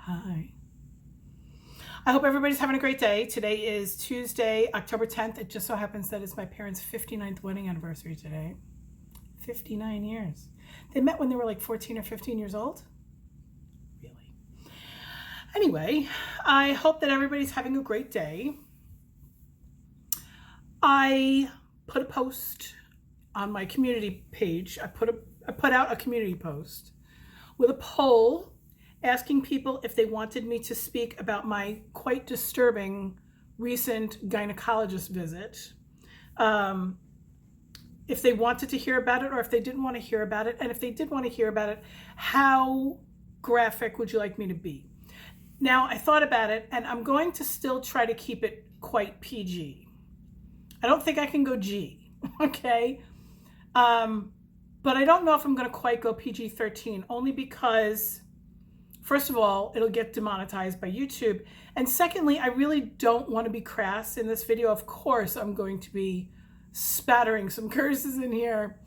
Hi. I hope everybody's having a great day. Today is Tuesday, October 10th. It just so happens that it's my parents' 59th wedding anniversary today. 59 years. They met when they were like 14 or 15 years old. Really? Anyway, I hope that everybody's having a great day. I put a post on my community page. I put out a community post with a poll asking people if they wanted me to speak about my quite disturbing recent gynecologist visit, if they wanted to hear about it or if they didn't want to hear about it, and if they did want to hear about it, how graphic would you like me to be? Now, I thought about it, and I'm going to still try to keep it quite PG. I don't think I can go G, okay? But I don't know if I'm going to quite go PG-13, only because first of all, it'll get demonetized by YouTube. And secondly, I really don't want to be crass in this video. Of course, I'm going to be spattering some curses in here.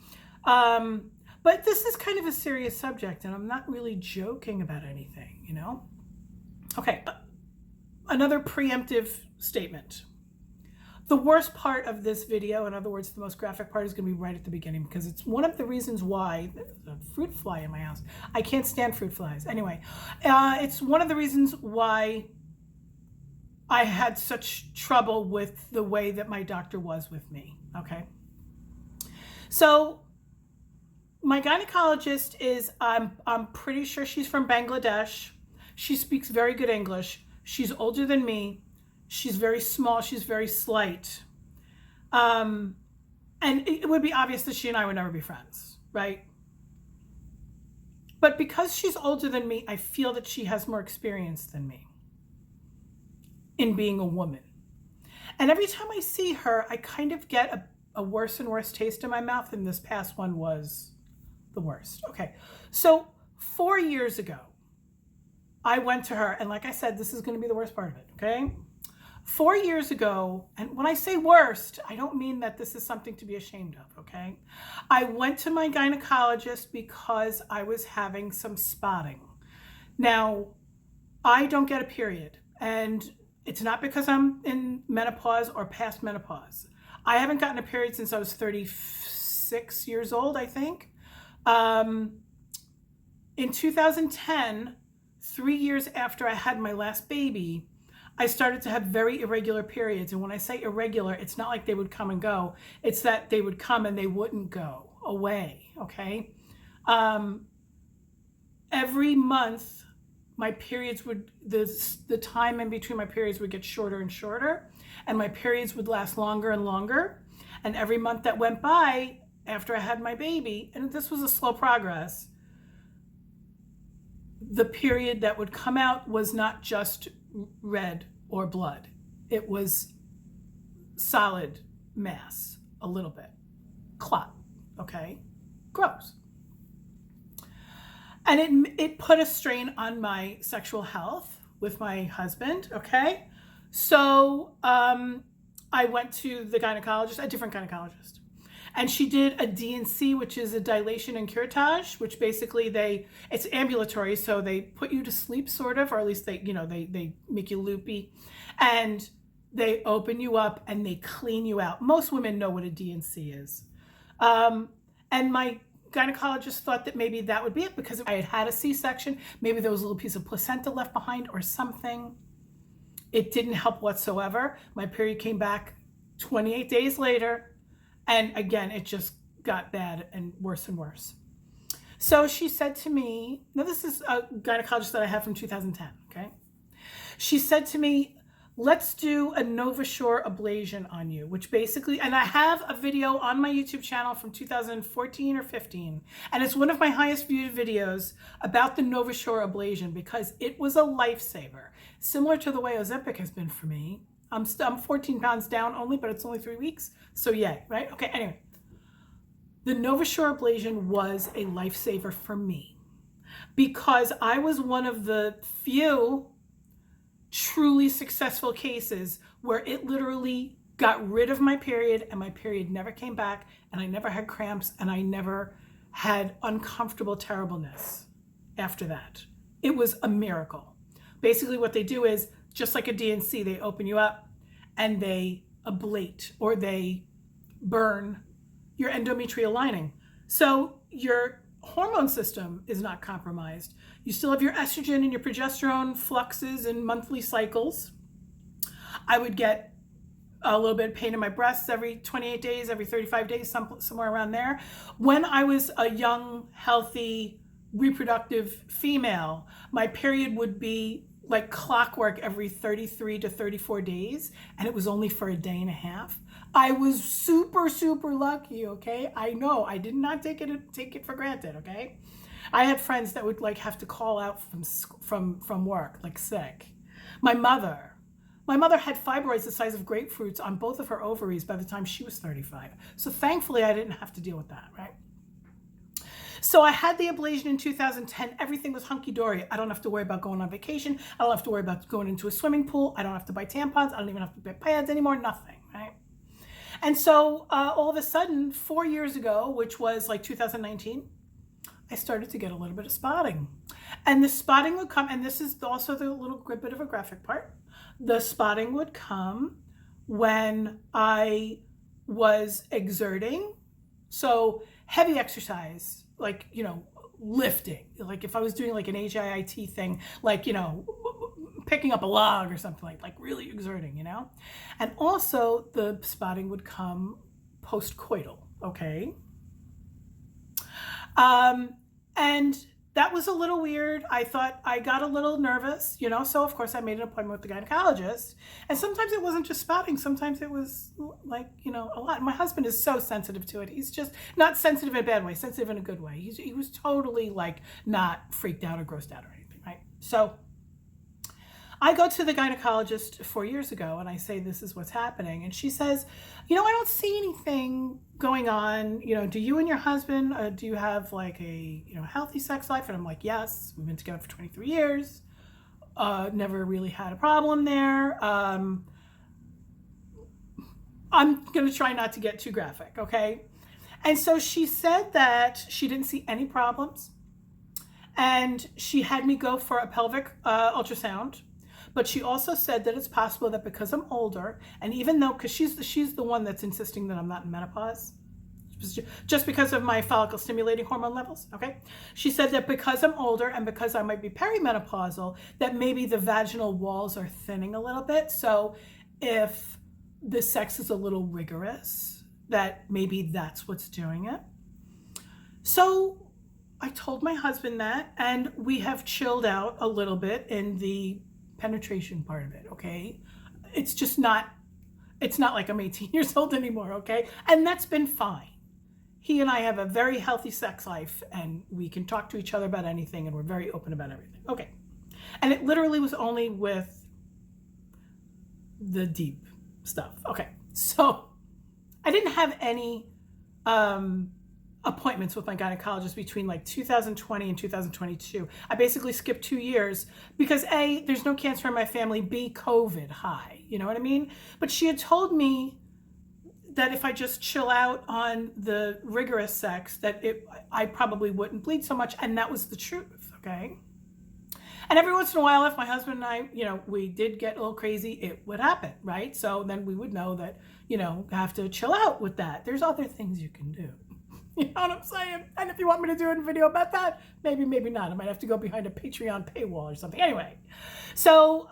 But this is kind of a serious subject, and I'm not really joking about anything, you know? Okay, another preemptive statement. The worst part of this video, in other words, the most graphic part, is going to be right at the beginning, because it's one of the reasons why there's a fruit fly in my house. I can't stand fruit flies. Anyway, it's one of the reasons why I had such trouble with the way that my doctor was with me. Okay. So my gynecologist is, I'm pretty sure she's from Bangladesh. She speaks very good English. She's older than me. She's very small. She's very slight. And it would be obvious that she and I would never be friends, right? But because she's older than me, I feel that she has more experience than me in being a woman. And every time I see her, I kind of get a worse and worse taste in my mouth, and this past one was the worst. Okay, so 4 years ago, I went to her, and like I said, this is going to be the worst part of it, okay? 4 years ago, and when I say worst, I don't mean that this is something to be ashamed of, okay? I went to my gynecologist because I was having some spotting. Now, I don't get a period, and it's not because I'm in menopause or past menopause. I haven't gotten a period since I was 36 years old, I think. In 2010, 3 years after I had my last baby, I started to have very irregular periods. And when I say irregular, it's not like they would come and go. It's that they would come and they wouldn't go away, okay? Every month, my periods would, the time in between my periods would get shorter and shorter, and my periods would last longer and longer. And every month that went by after I had my baby, and this was a slow progress, the period that would come out was not just red or blood. It was solid mass, a little bit. Clot, okay? Gross. And it put a strain on my sexual health with my husband, okay? So I went to the gynecologist, a different gynecologist. And she did a D&C, which is a dilation and curettage, which basically it's ambulatory, so they put you to sleep sort of, or at least they make you loopy, and they open you up and they clean you out. Most women know what a D&C is. And my gynecologist thought that maybe that would be it because I had had a C-section. Maybe there was a little piece of placenta left behind or something. It didn't help whatsoever. My period came back 28 days later. And again, it just got bad and worse and worse. So she said to me, now this is a gynecologist that I had from 2010, okay? She said to me, let's do a NovaSure ablation on you, which basically, and I have a video on my YouTube channel from 2014 or 15, and it's one of my highest viewed videos about the NovaSure ablation because it was a lifesaver, similar to the way Ozempic has been for me. I'm 14 pounds down only, but it's only 3 weeks. So yay, right? Okay, anyway. The NovaSure ablation was a lifesaver for me because I was one of the few truly successful cases where it literally got rid of my period and my period never came back and I never had cramps and I never had uncomfortable terribleness after that. It was a miracle. basically what they do is, just like a DNC, they open you up and they ablate or they burn your endometrial lining. So your hormone system is not compromised. You still have your estrogen and your progesterone fluxes and monthly cycles. I would get a little bit of pain in my breasts every 28 days, every 35 days, somewhere around there. When I was a young, healthy, reproductive female, my period would be like clockwork every 33 to 34 days, and it was only for a day and a half. I was super, super lucky, okay? I know, I did not take it for granted, okay? I had friends that would like have to call out from work, like sick. My mother had fibroids the size of grapefruits on both of her ovaries by the time she was 35. So thankfully I didn't have to deal with that, right? So I had the ablation in 2010. Everything was hunky-dory. I don't have to worry about going on vacation. I don't have to worry about going into a swimming pool. I don't have to buy tampons. I don't even have to buy pads anymore, nothing, right? And so all of a sudden, 4 years ago, which was like 2019, I started to get a little bit of spotting. And the spotting would come, and this is also the little bit of a graphic part. The spotting would come when I was exerting. So heavy exercise, like, you know, lifting, like if I was doing like an HIIT thing, like, you know, picking up a log or something, like really exerting, you know. And also the spotting would come post-coital, okay. And that was a little weird. I thought, I got a little nervous, you know, so of course I made an appointment with the gynecologist. And sometimes it wasn't just spotting, sometimes it was like, you know, a lot. My husband is so sensitive to it. He's just not sensitive in a bad way, sensitive in a good way. He was totally like not freaked out or grossed out or anything, right? So I go to the gynecologist 4 years ago and I say, this is what's happening. And she says, you know, I don't see anything going on. You know, do you and your husband, do you have like a, you know, healthy sex life? And I'm like, yes, we've been together for 23 years. Never really had a problem there. I'm going to try not to get too graphic, okay? And so she said that she didn't see any problems. And she had me go for a pelvic ultrasound. But she also said that it's possible that because I'm older, and even though, because she's the one that's insisting that I'm not in menopause, just because of my follicle stimulating hormone levels, okay? She said that because I'm older and because I might be perimenopausal, that maybe the vaginal walls are thinning a little bit. So if the sex is a little rigorous, that maybe that's what's doing it. So I told my husband that, and we have chilled out a little bit in the penetration part of it, okay? It's just not, it's not like I'm 18 years old anymore, okay? And that's been fine. He and I have a very healthy sex life, and we can talk to each other about anything, and we're very open about everything, okay? And it literally was only with the deep stuff, okay? So I didn't have any appointments with my gynecologist between like 2020 and 2022. I basically skipped 2 years because A, there's no cancer in my family, B, COVID high, you know what I mean? But she had told me that if I just chill out on the rigorous sex, that I probably wouldn't bleed so much, and that was the truth, okay? And every once in a while, if my husband and I, you know, we did get a little crazy, it would happen, right? So then we would know that, you know, have to chill out with that. There's other things you can do. You know what I'm saying? And if you want me to do a video about that, maybe, maybe not. I might have to go behind a Patreon paywall or something. Anyway, so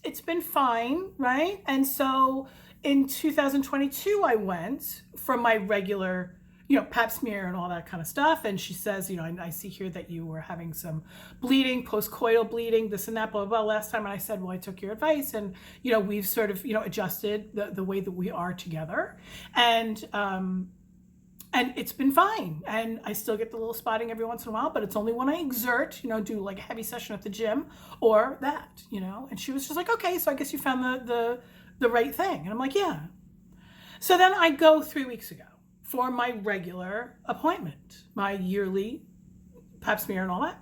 it's been fine, right? And so in 2022, I went for my regular, you know, pap smear and all that kind of stuff. And she says, you know, I see here that you were having some bleeding, post-coital bleeding, this and that, blah, blah, blah. Last time, and I said, well, I took your advice, and, you know, we've sort of, you know, adjusted the way that we are together. And it's been fine. And I still get the little spotting every once in a while, but it's only when I exert, you know, do like a heavy session at the gym or that, you know. And she was just like, okay, so I guess you found the right thing. And I'm like, yeah. So then I go 3 weeks ago for my regular appointment, my yearly pap smear and all that.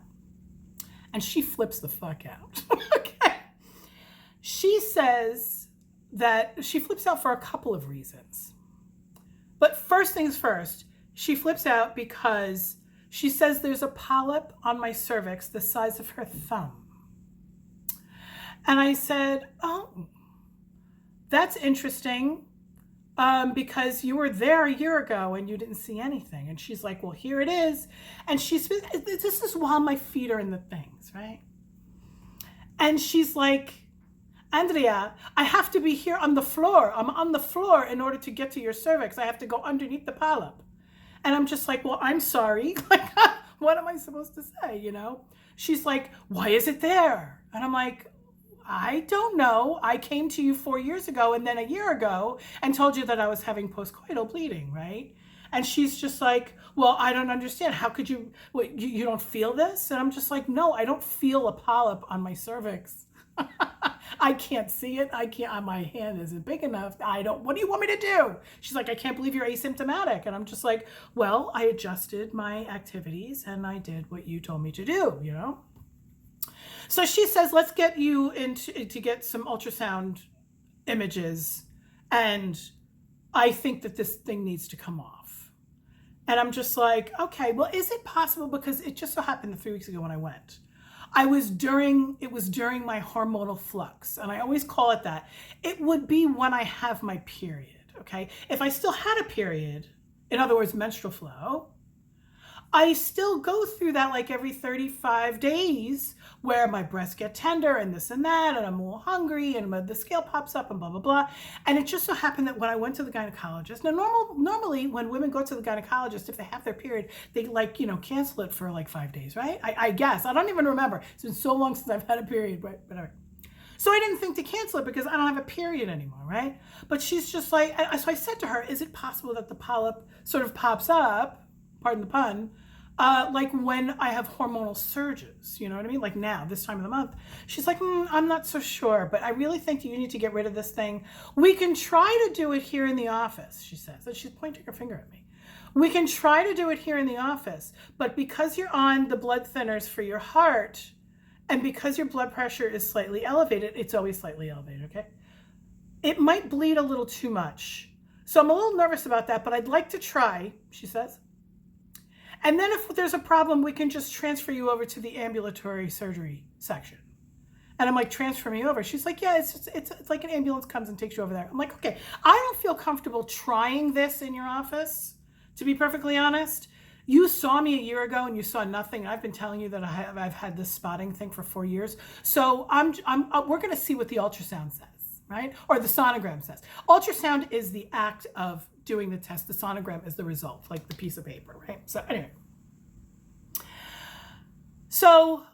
And she flips the fuck out. Okay. She says that she flips out for a couple of reasons. But first things first, she flips out because she says there's a polyp on my cervix the size of her thumb. And I said, oh, that's interesting. Because you were there a year ago and you didn't see anything. And she's like, well, here it is. And this is while my feet are in the things, right? And she's like, Andrea, I have to be here on the floor. I'm on the floor in order to get to your cervix. I have to go underneath the polyp. And I'm just like, well, I'm sorry. Like, what am I supposed to say, you know? She's like, why is it there? And I'm like, I don't know. I came to you 4 years ago and then a year ago and told you that I was having postcoital bleeding, right? And she's just like, well, I don't understand. How could you, what, you don't feel this? And I'm just like, no, I don't feel a polyp on my cervix. I can't see it. I can't, my hand isn't big enough. What do you want me to do? She's like, I can't believe you're asymptomatic. And I'm just like, well, I adjusted my activities and I did what you told me to do, you know? So she says, let's get you to get some ultrasound images. And I think that this thing needs to come off. And I'm just like, okay, well, is it possible? Because it just so happened 3 weeks ago when I went. It was during my hormonal flux. And I always call it that. It would be when I have my period, okay? If I still had a period, in other words, menstrual flow, I still go through that like every 35 days where my breasts get tender and this and that, and I'm a little hungry and the scale pops up and blah, blah, blah. And it just so happened that when I went to the gynecologist, now normally when women go to the gynecologist, if they have their period, they like, cancel it for like 5 days, right? I guess. I don't even remember. It's been so long since I've had a period, right? Whatever. So I didn't think to cancel it because I don't have a period anymore, right? But she's just like, so I said to her, is it possible that the polyp sort of pops up, pardon the pun, like when I have hormonal surges, you know what I mean? Like now, this time of the month. She's like, I'm not so sure, but I really think you need to get rid of this thing. We can try to do it here in the office, she says. And she's pointing her finger at me. We can try to do it here in the office, but because you're on the blood thinners for your heart, and because your blood pressure is slightly elevated, it's always slightly elevated, okay? It might bleed a little too much. So I'm a little nervous about that, but I'd like to try, she says. And then if there's a problem, we can just transfer you over to the ambulatory surgery section. And I'm like, transfer me over. She's like, yeah, it's like an ambulance comes and takes you over there. I'm like, okay, I don't feel comfortable trying this in your office, to be perfectly honest. You saw me a year ago and you saw nothing. I've been telling you that I've had this spotting thing for 4 years. So we're going to see what the ultrasound says, right? Or the sonogram says. Ultrasound is the act of doing the test. The sonogram is the result, like the piece of paper, right? So anyway. So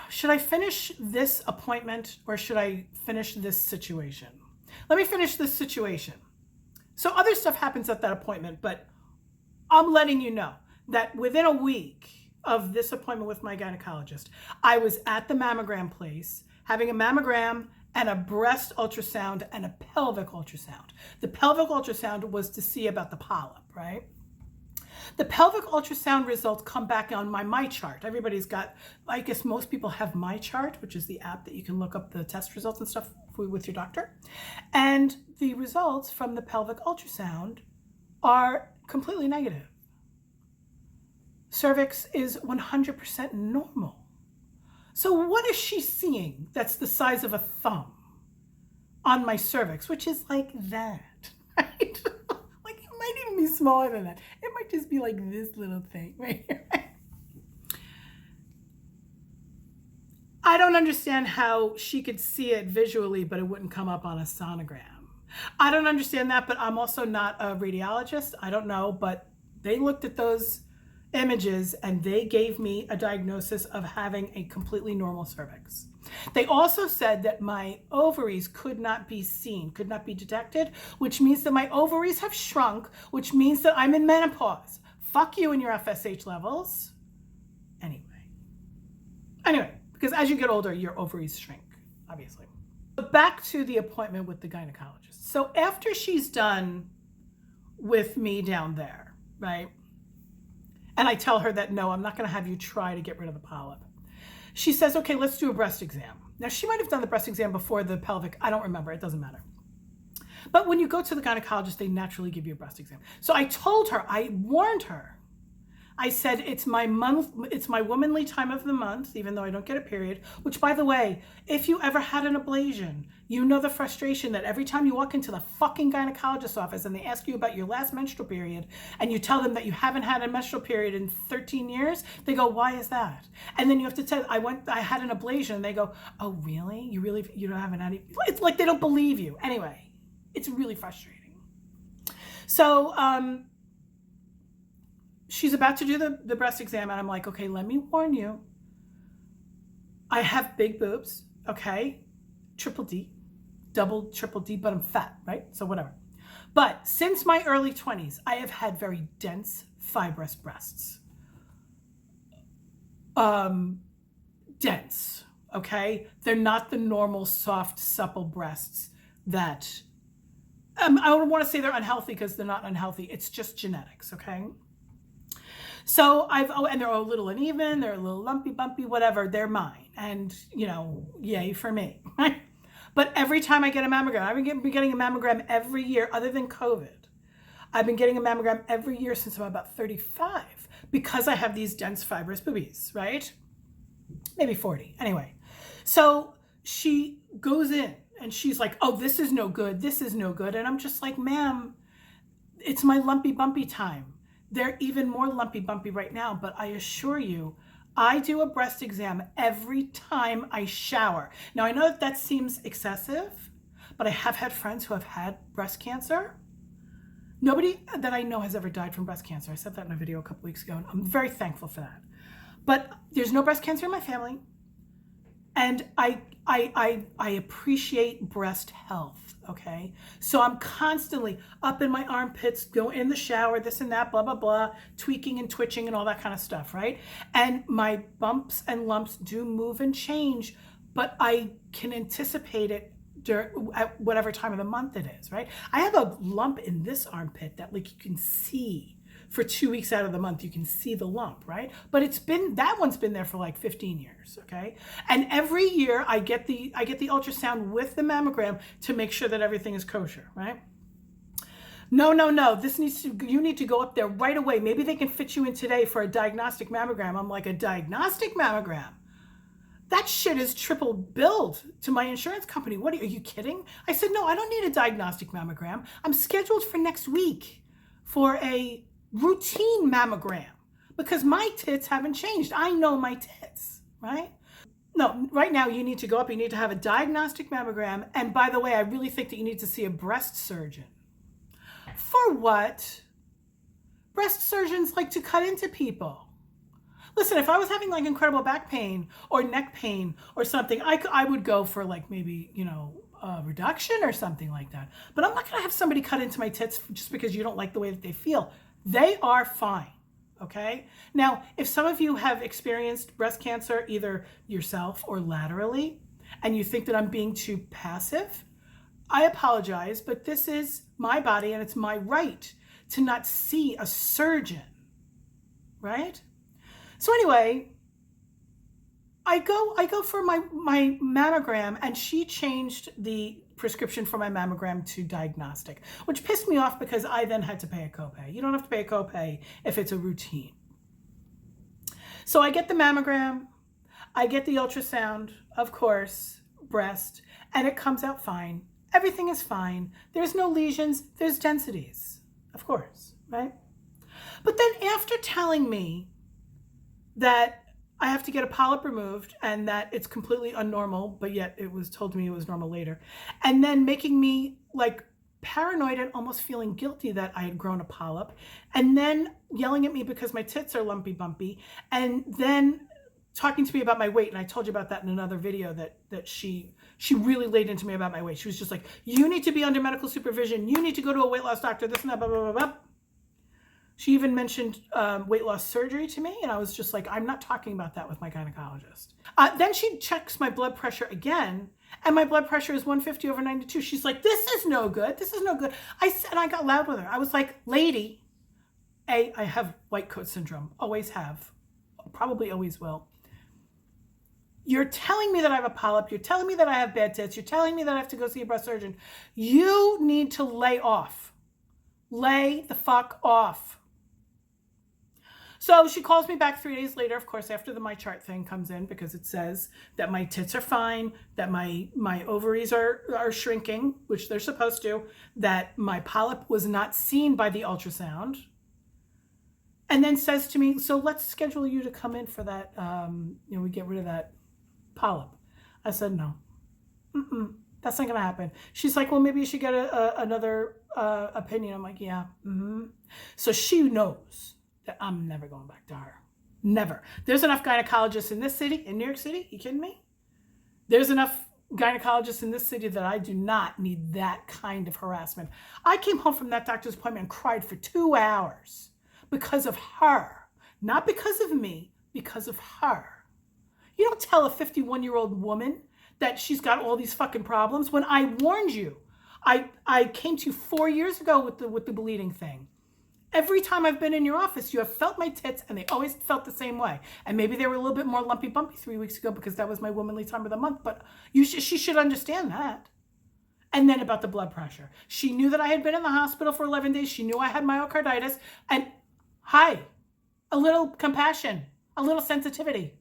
should I finish this appointment or should I finish this situation? Let me finish this situation. So other stuff happens at that appointment, but I'm letting you know that within a week of this appointment with my gynecologist, I was at the mammogram place having a mammogram and a breast ultrasound and a pelvic ultrasound. The pelvic ultrasound was to see about the polyp, right? The pelvic ultrasound results come back on my MyChart. Everybody's got, I guess most people have MyChart, which is the app that you can look up the test results and stuff with your doctor. And the results from the pelvic ultrasound are completely negative. Cervix is 100% normal. So what is she seeing that's the size of a thumb on my cervix, which is like that, right? Like it might even be smaller than that. It might just be like this little thing right here. I don't understand how she could see it visually, but it wouldn't come up on a sonogram. I don't understand that, but I'm also not a radiologist. I don't know, but they looked at those images and they gave me a diagnosis of having a completely normal cervix. They also said that my ovaries could not be seen, could not be detected, which means that my ovaries have shrunk, which means that I'm in menopause. Fuck you and your FSH levels. Anyway, because as you get older, your ovaries shrink, obviously. But back to the appointment with the gynecologist. So after she's done with me down there, right? And I tell her that, no, I'm not going to have you try to get rid of the polyp. She says, okay, let's do a breast exam. Now, she might have done the breast exam before the pelvic. I don't remember. It doesn't matter. But when you go to the gynecologist, they naturally give you a breast exam. So I told her, I warned her. I said, it's my month, it's my womanly time of the month, even though I don't get a period, which, by the way, if you ever had an ablation, you know the frustration that every time you walk into the fucking gynecologist's office and they ask you about your last menstrual period and you tell them that you haven't had a menstrual period in 13 years, they go, why is that? And then you have to tell, I had an ablation, and they go, oh, really? You don't have an any? It's like they don't believe you. Anyway, it's really frustrating. So, she's about to do the breast exam, and I'm like, okay, let me warn you. I have big boobs, okay? Triple D, double, triple D, but I'm fat, right? So whatever. But since my early 20s, I have had very dense, fibrous breasts. Dense, okay? They're not the normal, soft, supple breasts that, I don't want to say they're unhealthy because they're not unhealthy. It's just genetics, okay? So and they're a little uneven, they're a little lumpy, bumpy, whatever, they're mine. And, yay for me, right? But every time I get a mammogram, I've been getting a mammogram every year other than COVID. I've been getting a mammogram every year since I'm about 35 because I have these dense fibrous boobies, right? Maybe 40, anyway. So she goes in and she's like, oh, this is no good, this is no good. And I'm just like, ma'am, it's my lumpy, bumpy time. They're even more lumpy bumpy right now, but I assure you, I do a breast exam every time I shower. Now, I know that seems excessive, but I have had friends who have had breast cancer. Nobody that I know has ever died from breast cancer. I said that in a video a couple weeks ago, and I'm very thankful for that. But there's no breast cancer in my family, and I appreciate breast health. Okay, so I'm constantly up in my armpits, go in the shower, this and that, blah, blah, blah, tweaking and twitching and all that kind of stuff, right? And my bumps and lumps do move and change, but I can anticipate it at whatever time of the month it is, right? I have a lump in this armpit that like you can see for 2 weeks out of the month, you can see the lump, right? But that one's been there for like 15 years, okay? And every year I get the ultrasound with the mammogram to make sure that everything is kosher, right? No, you need to go up there right away. Maybe they can fit you in today for a diagnostic mammogram. I'm like, a diagnostic mammogram? That shit is triple billed to my insurance company. Are you kidding? I said, no, I don't need a diagnostic mammogram. I'm scheduled for next week for a routine mammogram because my tits haven't changed. I know my tits, right? No, right now you need to go up, you need to have a diagnostic mammogram. And by the way, I really think that you need to see a breast surgeon. For what? Breast surgeons like to cut into people. Listen, if I was having like incredible back pain or neck pain or something, I would go for like maybe, a reduction or something like that. But I'm not going to have somebody cut into my tits just because you don't like the way that they feel. They are fine, okay? Now, if some of you have experienced breast cancer, either yourself or laterally, and you think that I'm being too passive, I apologize, but this is my body and it's my right to not see a surgeon, right? So anyway, I go for my mammogram, and she changed the prescription for my mammogram to diagnostic, which pissed me off because I then had to pay a copay. You don't have to pay a copay if it's a routine. So I get the mammogram, I get the ultrasound, of course, breast, and it comes out fine. Everything is fine. There's no lesions, there's densities, of course, right? But then after telling me that I have to get a polyp removed and that it's completely unnormal, but yet it was told to me it was normal later. And then making me like paranoid and almost feeling guilty that I had grown a polyp. And then yelling at me because my tits are lumpy bumpy. And then talking to me about my weight. And I told you about that in another video that she really laid into me about my weight. She was just like, you need to be under medical supervision. You need to go to a weight loss doctor, this and that, blah, blah, blah, blah. She even mentioned weight loss surgery to me, and I was just like, I'm not talking about that with my gynecologist. Then she checks my blood pressure again, and my blood pressure is 150/92. She's like, this is no good. This is no good. I got loud with her. I was like, lady, I have white coat syndrome. Always have. Probably always will. You're telling me that I have a polyp. You're telling me that I have bad tits. You're telling me that I have to go see a breast surgeon. You need to lay off. Lay the fuck off. So she calls me back 3 days later, of course, after the My Chart thing comes in, because it says that my tits are fine, that my ovaries are shrinking, which they're supposed to, that my polyp was not seen by the ultrasound, and then says to me, so let's schedule you to come in for that, we get rid of that polyp. I said, no, that's not going to happen. She's like, well, maybe you should get another opinion. I'm like, yeah. So she knows that I'm never going back to her. Never. There's enough gynecologists in this city, in New York City. You kidding me? There's enough gynecologists in this city that I do not need that kind of harassment. I came home from that doctor's appointment and cried for 2 hours because of her. Not because of me, because of her. You don't tell a 51-year-old woman that she's got all these fucking problems when I warned you. I came to you 4 years ago with the bleeding thing. Every time I've been in your office, you have felt my tits, and they always felt the same way. And maybe they were a little bit more lumpy bumpy 3 weeks ago because that was my womanly time of the month, but she should understand that. And then about the blood pressure. She knew that I had been in the hospital for 11 days. She knew I had myocarditis. And hi, a little compassion, a little sensitivity.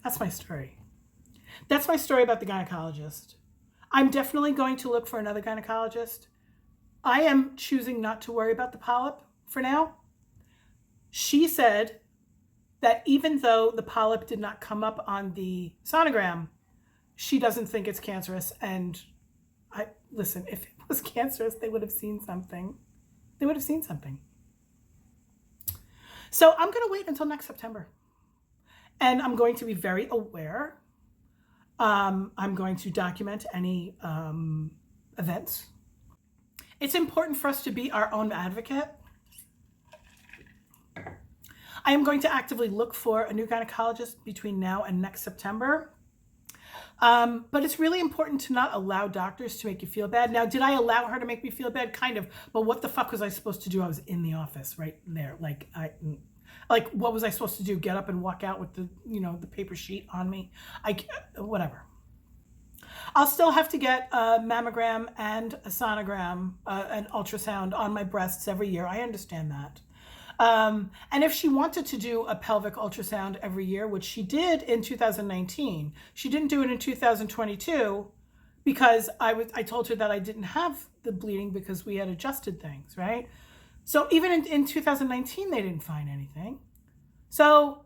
That's my story. That's my story about the gynecologist. I'm definitely going to look for another gynecologist. I am choosing not to worry about the polyp for now. She said that even though the polyp did not come up on the sonogram, she doesn't think it's cancerous. And listen, if it was cancerous, they would have seen something. They would have seen something. So I'm going to wait until next September. And I'm going to be very aware. I'm going to document any events. It's important for us to be our own advocate. I am going to actively look for a new gynecologist between now and next September. But it's really important to not allow doctors to make you feel bad. Now, did I allow her to make me feel bad? Kind of. But what the fuck was I supposed to do? I was in the office right there. Like, what was I supposed to do? Get up and walk out with the paper sheet on me? Whatever. I'll still have to get a mammogram and a sonogram, an ultrasound on my breasts every year. I understand that. And if she wanted to do a pelvic ultrasound every year, which she did in 2019, she didn't do it in 2022 because I told her that I didn't have the bleeding because we had adjusted things, right? So even in 2019, they didn't find anything. So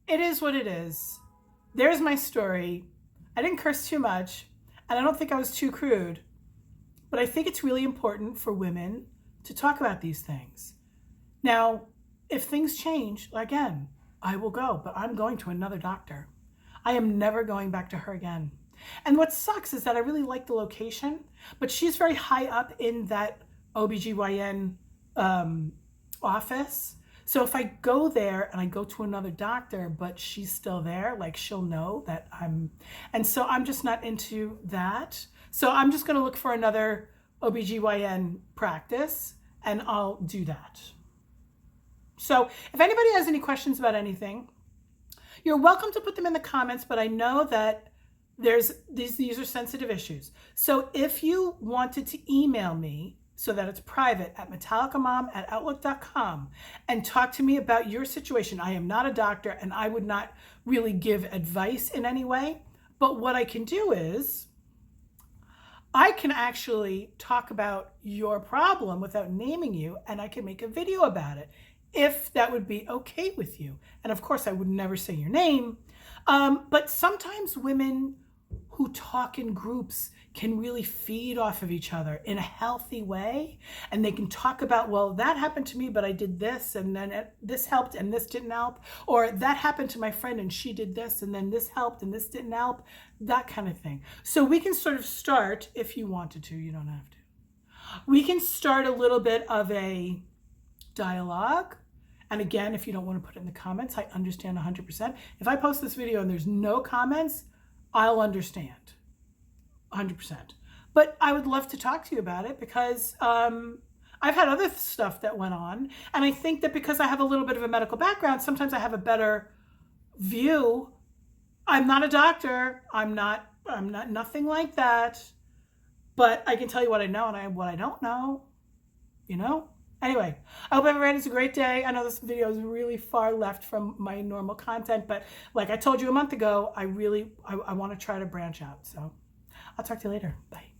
it is what it is. There's my story. I didn't curse too much, and I don't think I was too crude, but I think it's really important for women to talk about these things. Now, if things change, again, I will go, but I'm going to another doctor. I am never going back to her again. And what sucks is that I really like the location, but she's very high up in that OBGYN office. So if I go there and I go to another doctor, but she's still there, like she'll know that and so I'm just not into that. So I'm just going to look for another OBGYN practice and I'll do that. So if anybody has any questions about anything, you're welcome to put them in the comments, but I know that these are sensitive issues. So if you wanted to email me so that it's private at MetallicaMom@outlook.com and talk to me about your situation. I am not a doctor and I would not really give advice in any way, but what I can do is I can actually talk about your problem without naming you, and I can make a video about it if that would be okay with you. And of course I would never say your name, but sometimes women who talk in groups can really feed off of each other in a healthy way. And they can talk about, well, that happened to me, but I did this, and then this helped and this didn't help. Or that happened to my friend and she did this, and then this helped and this didn't help. That kind of thing. So we can sort of start, if you wanted to, you don't have to. We can start a little bit of a dialogue. And again, if you don't want to put it in the comments, I understand 100%. If I post this video and there's no comments, I'll understand 100%. But I would love to talk to you about it because I've had other stuff that went on. And I think that because I have a little bit of a medical background, sometimes I have a better view. I'm not a doctor. I'm not nothing like that. But I can tell you what I know and what I don't know, Anyway, I hope everyone has a great day. I know this video is really far left from my normal content, but like I told you a month ago, I want to try to branch out. So I'll talk to you later. Bye.